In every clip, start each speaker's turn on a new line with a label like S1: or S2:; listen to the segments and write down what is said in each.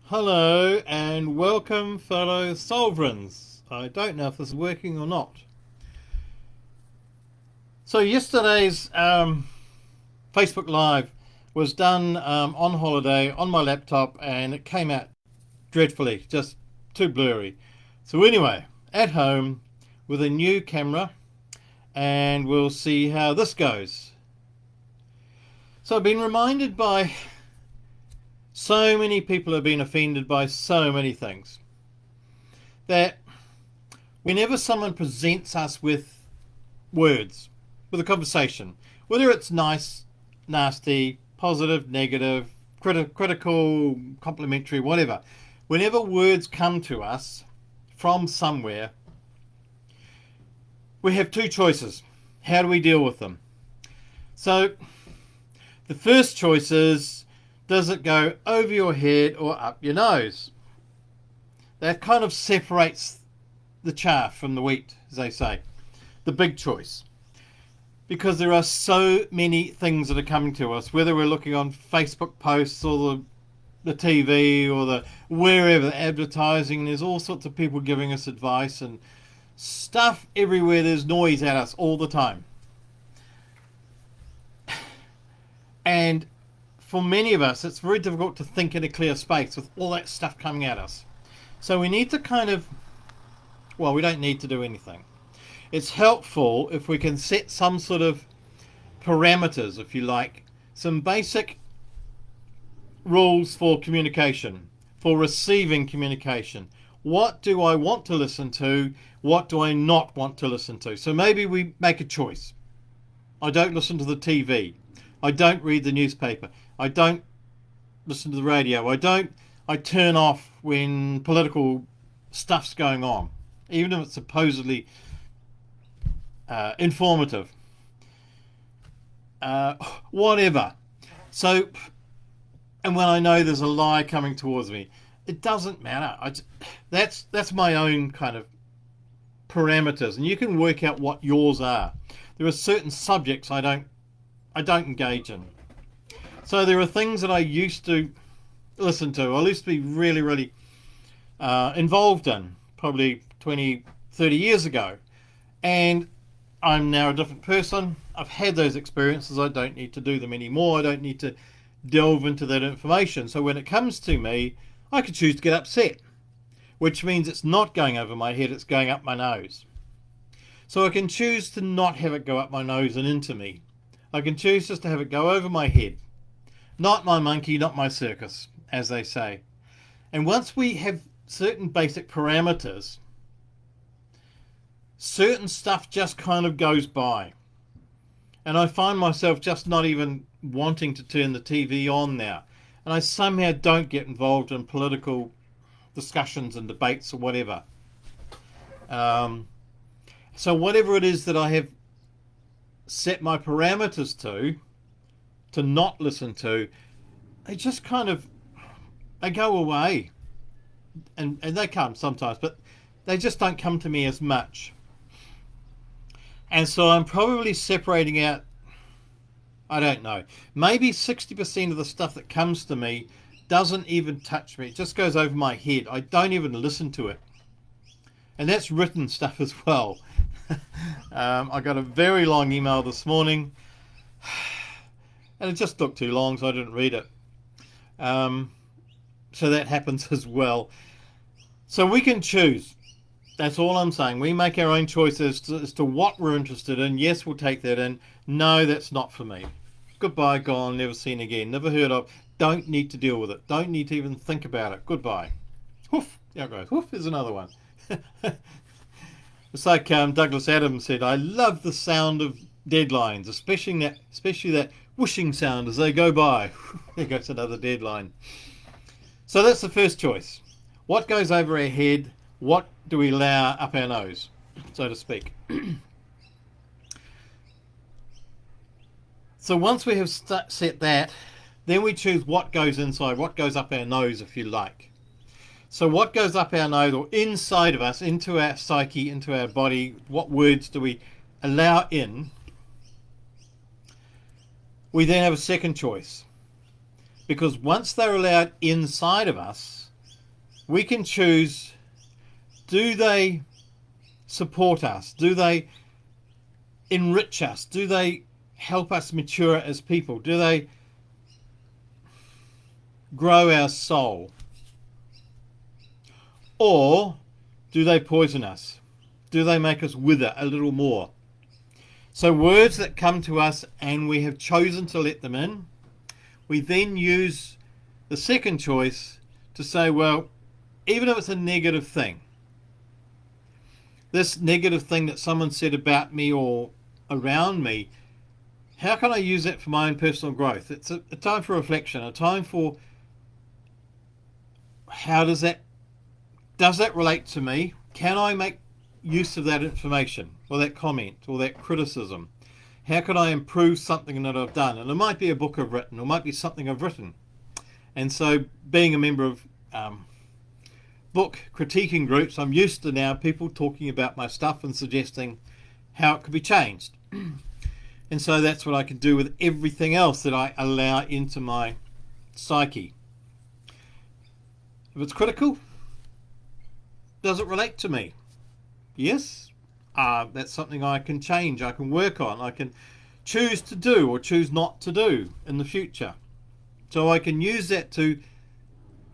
S1: Hello and welcome, fellow sovereigns. I don't know if this is working or not. So yesterday's Facebook Live was done on holiday on my laptop, and it came out dreadfully, just too blurry. So anyway, at home with a new camera, and we'll see how this goes. So I've been reminded by so many people have been offended by so many things that whenever someone presents us with words, with a conversation, whether it's nice, nasty, positive, negative, critical, complimentary, whatever, whenever words come to us from somewhere, we have two choices. How do we deal with them? So the first choice is, does it go over your head or up your nose? That kind of separates the chaff from the wheat, as they say. The big choice. Because there are so many things that are coming to us, whether we're looking on Facebook posts or the TV or the wherever, advertising, there's all sorts of people giving us advice and stuff everywhere. There's noise at us all the time. And for many of us, it's very difficult to think in a clear space with all that stuff coming at us. So we need to we don't need to do anything. It's helpful if we can set some sort of parameters, if you like, some basic rules for communication, for receiving communication. What do I want to listen to? What do I not want to listen to? So maybe we make a choice. I don't listen to the TV. I don't read the newspaper. I don't listen to the radio. I turn off when political stuff's going on, even if it's supposedly informative. Whatever. So, and when I know there's a lie coming towards me, it doesn't matter. That's my own kind of parameters, and you can work out what yours are. There are certain subjects I don't engage in. So there are things that I used to listen to. I used to be really, really involved in, probably 20, 30 years ago. And I'm now a different person. I've had those experiences. I don't need to do them anymore. I don't need to delve into that information. So when it comes to me, I can choose to get upset, which means it's not going over my head, it's going up my nose. So I can choose to not have it go up my nose and into me. I can choose just to have it go over my head. Not my monkey, not my circus, as they say. And once we have certain basic parameters, certain stuff just kind of goes by. And I find myself just not even wanting to turn the TV on now. And I somehow don't get involved in political discussions and debates or whatever. So whatever it is that I have set my parameters to not listen to, they just kind of, they go away. And they come sometimes, but they just don't come to me as much. And so I'm probably separating out, I don't know, maybe 60% of the stuff that comes to me doesn't even touch me. It just goes over my head. I don't even listen to it. And that's written stuff as well. I got a very long email this morning, and it just took too long, so I didn't read it. So that happens as well. So we can choose. That's all I'm saying. We make our own choices as to what we're interested in. Yes, we'll take that in. No, that's not for me. Goodbye, gone, never seen again, never heard of. Don't need to deal with it. Don't need to even think about it. Goodbye. Whoof. There it goes. Whoof, there's another one. It's like Douglas Adams said, I love the sound of deadlines, especially that whooshing sound as they go by. There goes another deadline. So that's the first choice. What goes over our head? What do we allow up our nose, so to speak? So once we have set that, then we choose what goes inside, what goes up our nose, if you like. So what goes up our nose or inside of us, into our psyche, into our body, what words do we allow in? We then have a second choice. Because once they're allowed inside of us, we can choose, do they support us? Do they enrich us? Do they help us mature as people? Do they grow our soul? Or do they poison us? Do they make us wither a little more? So words that come to us and we have chosen to let them in, we then use the second choice to say, well, even if it's a negative thing, this negative thing that someone said about me or around me, how can I use that for my own personal growth? It's a time for reflection, a time for how does that relate to me? Can I make use of that information or that comment or that criticism? How can I improve something that I've done? And it might be a book I've written, or it might be something I've written. And so being a member of book critiquing groups, I'm used to now people talking about my stuff and suggesting how it could be changed. And so that's what I can do with everything else that I allow into my psyche. If it's critical, does it relate to me? Yes, that's something I can change, I can work on, I can choose to do or choose not to do in the future. So I can use that to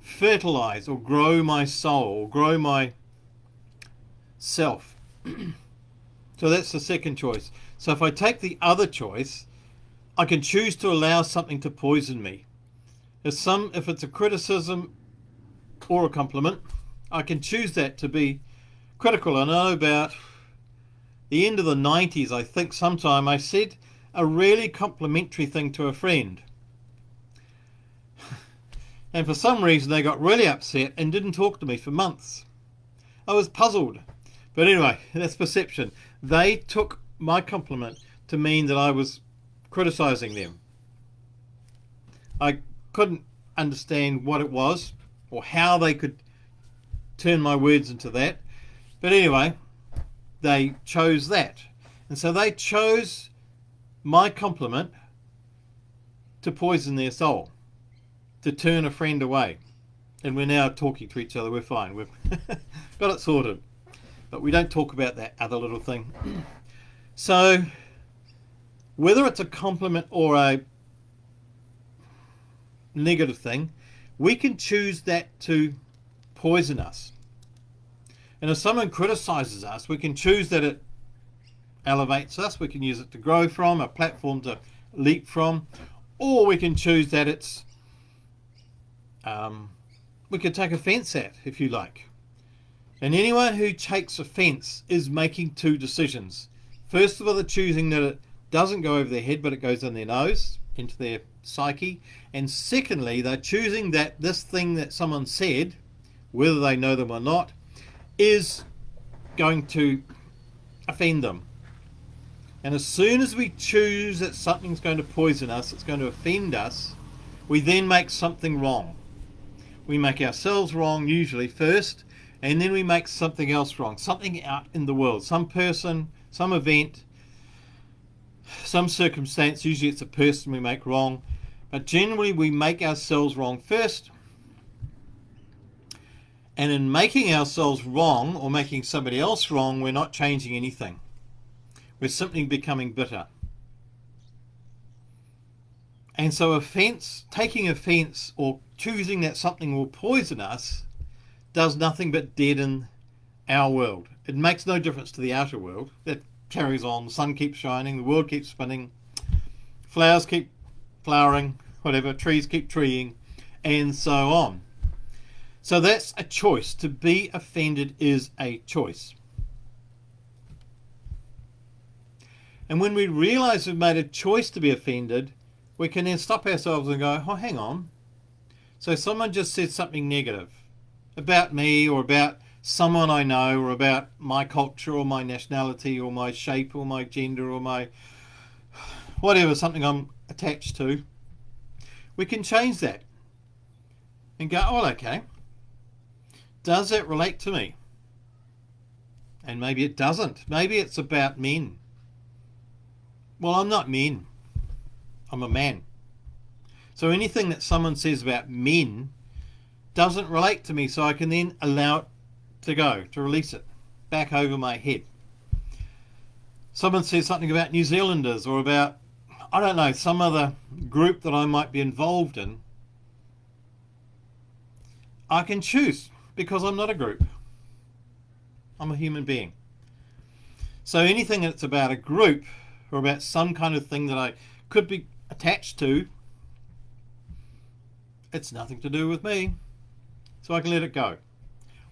S1: fertilize or grow my soul, or grow my self. So that's the second choice. So if I take the other choice, I can choose to allow something to poison me. If it's a criticism or a compliment, I can choose that to be critical. I know about the end of the 90s, I think sometime I said a really complimentary thing to a friend. And for some reason they got really upset and didn't talk to me for months. I was puzzled. But anyway, that's perception. They took my compliment to mean that I was criticizing them. I couldn't understand what it was or how they could turn my words into that. But anyway, they chose that. And so they chose my compliment to poison their soul, to turn a friend away. And we're now talking to each other. We're fine. We've got it sorted. But we don't talk about that other little thing. So whether it's a compliment or a negative thing, we can choose that to poison us. And if someone criticizes us, we can choose that it elevates us. We can use it to grow from, a platform to leap from. Or we can choose that it's we could take offense at, if you like. And anyone who takes offense is making two decisions. First of all, they're choosing that it doesn't go over their head, but it goes in their nose, into their psyche. And secondly, they're choosing that this thing that someone said, whether they know them or not, is going to offend them. And as soon as we choose that something's going to poison us, it's going to offend us, we then make something wrong. We make ourselves wrong usually first, and then we make something else wrong, something out in the world, some person, some event, some circumstance. Usually it's a person we make wrong, but generally we make ourselves wrong first. And in making ourselves wrong or making somebody else wrong, we're not changing anything. We're simply becoming bitter. And so offense, taking offense or choosing that something will poison us, does nothing but deaden our world. It makes no difference to the outer world. That carries on. The sun keeps shining, the world keeps spinning, flowers keep flowering, whatever, trees keep treeing, and so on. So that's a choice. To be offended is a choice. And when we realize we've made a choice to be offended, we can then stop ourselves and go, oh, hang on. So someone just said something negative about me or about someone I know or about my culture or my nationality or my shape or my gender or my whatever, something I'm attached to. We can change that and go, oh, okay. Does that relate to me? And maybe it doesn't. Maybe it's about men. Well, I'm not men. I'm a man. So anything that someone says about men doesn't relate to me, so I can then allow it to go, to release it back over my head. Someone says something about New Zealanders or about, I don't know, some other group that I might be involved in. I can choose, because I'm not a group. I'm a human being. So anything that's about a group or about some kind of thing that I could be attached to, it's nothing to do with me. So I can let it go.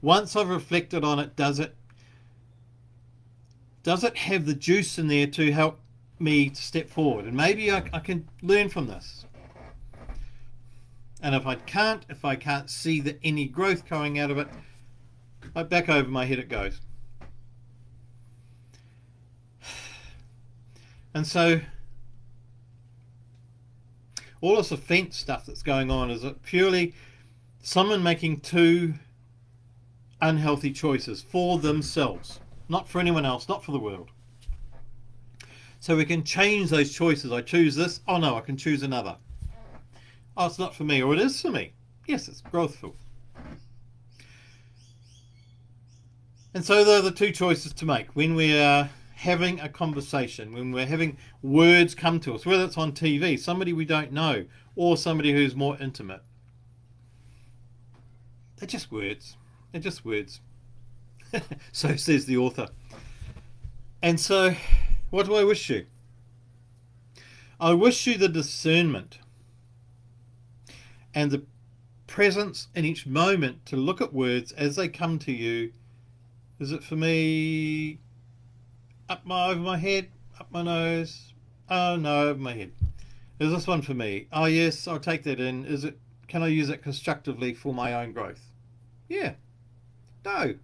S1: Once I've reflected on it, does it have the juice in there to help me to step forward? And maybe I can learn from this. And if I can't see that any growth coming out of it, back over my head it goes. And so all this offense stuff that's going on, is it purely someone making two unhealthy choices for themselves, not for anyone else, not for the world. So we can change those choices. I choose this. Oh no, I can choose another. Oh, it's not for me, or it is for me. Yes, it's growthful. And so there are the two choices to make when we are having a conversation, when we're having words come to us, whether it's on TV, somebody we don't know, or somebody who's more intimate. They're just words. They're just words. So says the author. And so, what do I wish you? I wish you the discernment and the presence in each moment to look at words as they come to you. Is it for me over my head, up my nose? Oh no, over my head. Is this one for me? Oh yes, I'll take that in. Can I use it constructively for my own growth? Yeah. No.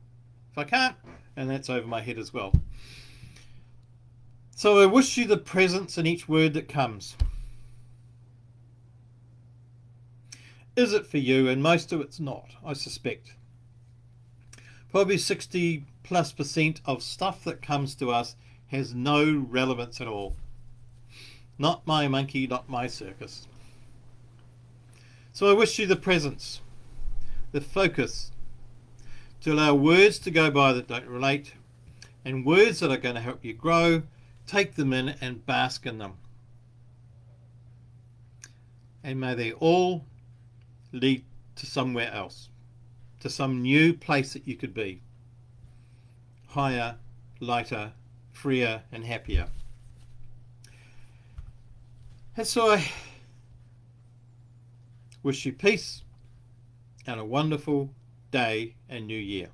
S1: If I can't, and that's over my head as well. So I wish you the presence in each word that comes. Is it for you? And most of it's not, I suspect. Probably 60+% of stuff that comes to us has no relevance at all. Not my monkey, not my circus. So I wish you the presence, the focus, to allow words to go by that don't relate, and words that are going to help you grow, take them in and bask in them. And may they all lead to somewhere else, to some new place that you could be. Higher, lighter, freer and happier. And so I wish you peace and a wonderful day and new year.